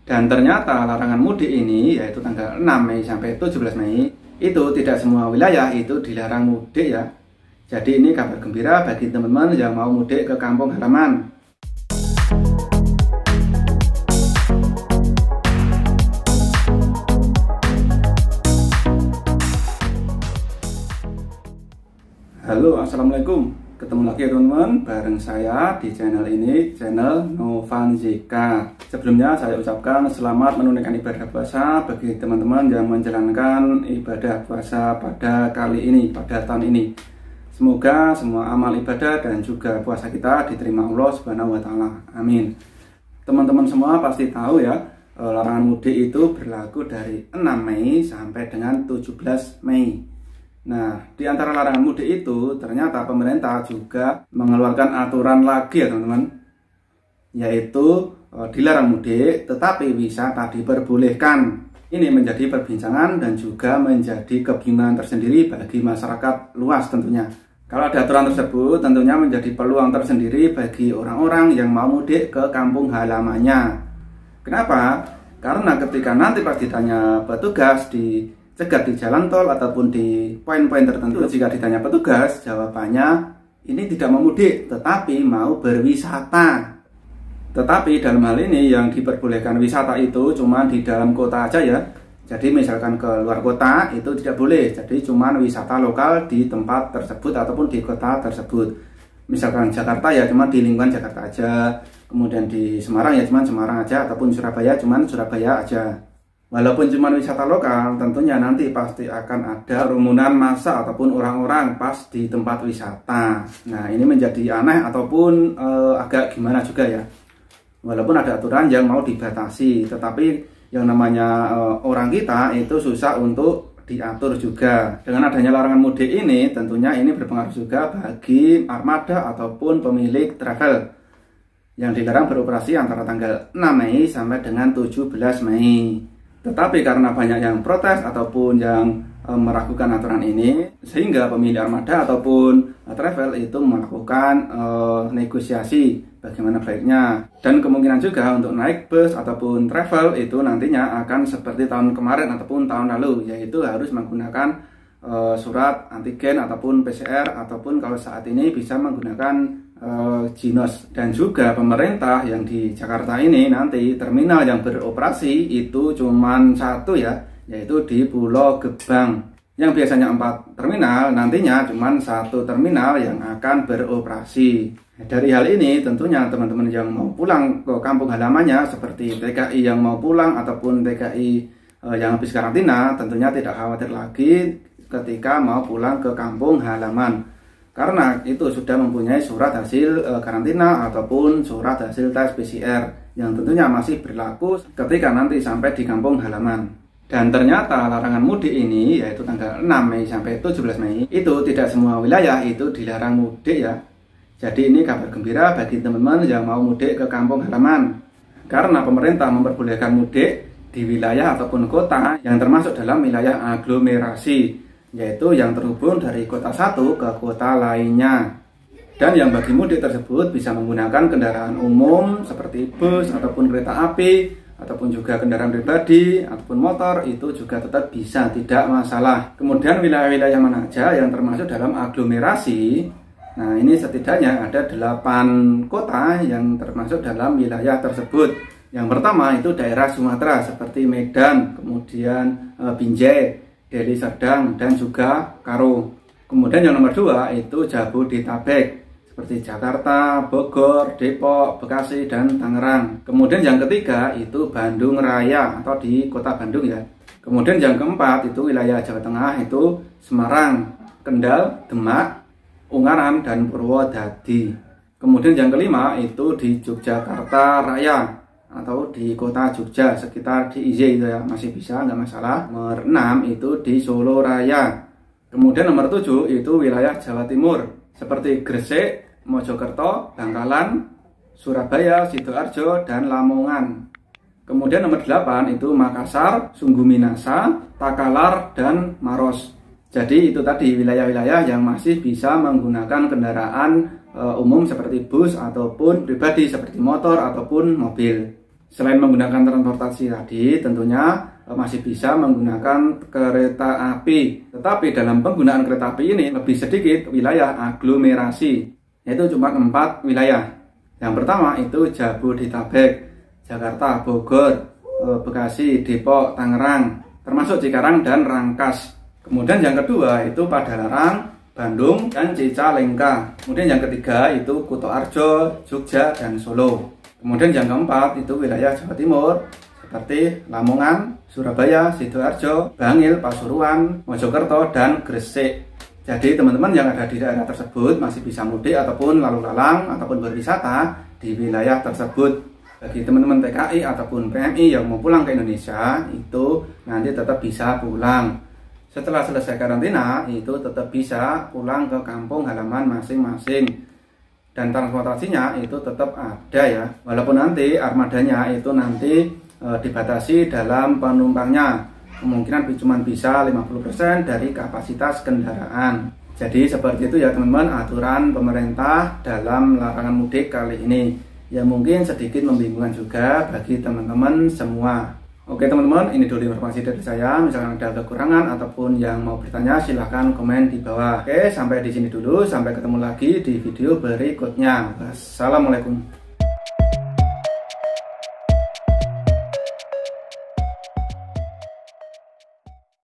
Dan ternyata larangan mudik ini, yaitu tanggal 6 Mei sampai 17 Mei, itu tidak semua wilayah itu dilarang mudik ya. Jadi ini kabar gembira bagi teman-teman yang mau mudik ke kampung halaman. Halo, assalamualaikum. Ketemu lagi ya teman-teman, bareng saya di channel ini, channel Novan JK. Sebelumnya saya ucapkan selamat menunaikan ibadah puasa bagi teman-teman yang menjalankan ibadah puasa pada kali ini, pada tahun ini. Semoga semua amal ibadah dan juga puasa kita diterima Allah Subhanahu wa Ta'ala. Amin. Teman-teman semua pasti tahu ya, larangan mudik itu berlaku dari 6 Mei sampai dengan 17 Mei. Nah, di antara larangan mudik itu ternyata pemerintah juga mengeluarkan aturan lagi ya teman-teman, yaitu dilarang mudik tetapi wisata diperbolehkan. Ini menjadi perbincangan dan juga menjadi kebingungan tersendiri bagi masyarakat luas tentunya. Kalau ada aturan tersebut tentunya menjadi peluang tersendiri bagi orang-orang yang mau mudik ke kampung halamannya. Kenapa? Karena ketika nanti pas ditanya petugas cegat di jalan tol ataupun di poin-poin tertentu, jika ditanya petugas, jawabannya ini tidak mau mudik tetapi mau berwisata. Tetapi dalam hal ini yang diperbolehkan wisata itu cuma di dalam kota aja ya. Jadi misalkan ke luar kota itu tidak boleh. Jadi cuma wisata lokal di tempat tersebut ataupun di kota tersebut. Misalkan Jakarta ya cuma di lingkungan Jakarta aja. Kemudian di Semarang ya cuma Semarang aja, ataupun Surabaya cuma Surabaya aja. Walaupun cuma wisata lokal, tentunya nanti pasti akan ada kerumunan massa ataupun orang-orang pas di tempat wisata. Nah, ini menjadi aneh ataupun agak gimana juga ya. Walaupun ada aturan yang mau dibatasi, tetapi yang namanya orang kita itu susah untuk diatur juga. Dengan adanya larangan mudik ini, tentunya ini berpengaruh juga bagi armada ataupun pemilik travel yang dilarang beroperasi antara tanggal 6 Mei sampai dengan 17 Mei. Tetapi karena banyak yang protes ataupun yang meragukan aturan ini, sehingga pemilik armada ataupun travel itu melakukan negosiasi bagaimana baiknya. Dan kemungkinan juga untuk naik bus ataupun travel itu nantinya akan seperti tahun kemarin ataupun tahun lalu, yaitu harus menggunakan surat antigen ataupun PCR, ataupun kalau saat ini bisa menggunakan Jinos. Dan juga pemerintah yang di Jakarta ini nanti terminal yang beroperasi itu cuman satu ya, yaitu di Pulau Gebang. Yang biasanya 4 terminal, nantinya cuman 1 terminal yang akan beroperasi. Dari hal ini tentunya teman-teman yang mau pulang ke kampung halamannya seperti TKI yang mau pulang ataupun TKI yang habis karantina tentunya tidak khawatir lagi ketika mau pulang ke kampung halaman. Karena itu sudah mempunyai surat hasil karantina ataupun surat hasil tes PCR yang tentunya masih berlaku ketika nanti sampai di kampung halaman. Dan ternyata larangan mudik ini, yaitu tanggal 6 Mei sampai 17 Mei, itu tidak semua wilayah itu dilarang mudik ya. Jadi ini kabar gembira bagi teman-teman yang mau mudik ke kampung halaman. Karena pemerintah memperbolehkan mudik di wilayah ataupun kota yang termasuk dalam wilayah aglomerasi, yaitu yang terhubung dari kota satu ke kota lainnya. Dan yang bagi mudik tersebut bisa menggunakan kendaraan umum seperti bus ataupun kereta api, ataupun juga kendaraan pribadi ataupun motor, itu juga tetap bisa, tidak masalah. Kemudian wilayah-wilayah mana aja yang termasuk dalam aglomerasi? Nah, ini setidaknya ada 8 kota yang termasuk dalam wilayah tersebut. Yang pertama itu daerah Sumatera seperti Medan, kemudian Binjai, Deli Serdang, dan juga Karo. Kemudian yang nomor 2 itu Jabodetabek seperti Jakarta, Bogor, Depok, Bekasi, dan Tangerang. Kemudian yang ketiga itu Bandung Raya atau di kota Bandung ya. Kemudian yang keempat itu wilayah Jawa Tengah, itu Semarang, Kendal, Demak, Ungaran, dan Purwodadi. Kemudian yang kelima itu di Yogyakarta Raya atau di kota Jogja, sekitar di IJ itu ya, masih bisa, nggak masalah. Nomor 6 itu di Solo Raya. Kemudian nomor 7 itu wilayah Jawa Timur seperti Gresik, Mojokerto, Bangkalan, Surabaya, Sidoarjo, dan Lamongan. Kemudian nomor 8 itu Makassar, Sungguh Minasa, Takalar, dan Maros. Jadi itu tadi wilayah-wilayah yang masih bisa menggunakan kendaraan umum seperti bus ataupun pribadi seperti motor ataupun mobil. Selain menggunakan transportasi tadi, tentunya masih bisa menggunakan kereta api. Tetapi dalam penggunaan kereta api ini lebih sedikit wilayah aglomerasi, yaitu cuma 4 wilayah. Yang pertama itu Jabodetabek, Jakarta, Bogor, Bekasi, Depok, Tangerang, termasuk Cikarang dan Rangkas. Kemudian yang kedua itu Padalarang, Bandung, dan Cicalengka. Kemudian yang ketiga itu Kuto Arjo, Jogja, dan Solo. Kemudian yang keempat itu wilayah Jawa Timur seperti Lamongan, Surabaya, Sidoarjo, Bangil, Pasuruan, Mojokerto, dan Gresik. Jadi teman-teman yang ada di daerah tersebut masih bisa mudik ataupun lalu lalang ataupun berwisata di wilayah tersebut. Bagi teman-teman TKI ataupun PMI yang mau pulang ke Indonesia itu nanti tetap bisa pulang. Setelah selesai karantina itu tetap bisa pulang ke kampung halaman masing-masing. Dan transportasinya itu tetap ada ya, walaupun nanti armadanya itu nanti dibatasi dalam penumpangnya, kemungkinan cuma bisa 50% dari kapasitas kendaraan. Jadi seperti itu ya teman-teman aturan pemerintah dalam larangan mudik kali ini, yang mungkin sedikit membingungkan juga bagi teman-teman semua. Oke teman-teman, ini dulu informasi dari saya. Misalkan ada kekurangan ataupun yang mau bertanya, silahkan komen di bawah. Oke, sampai di sini dulu. Sampai ketemu lagi di video berikutnya. Wassalamualaikum.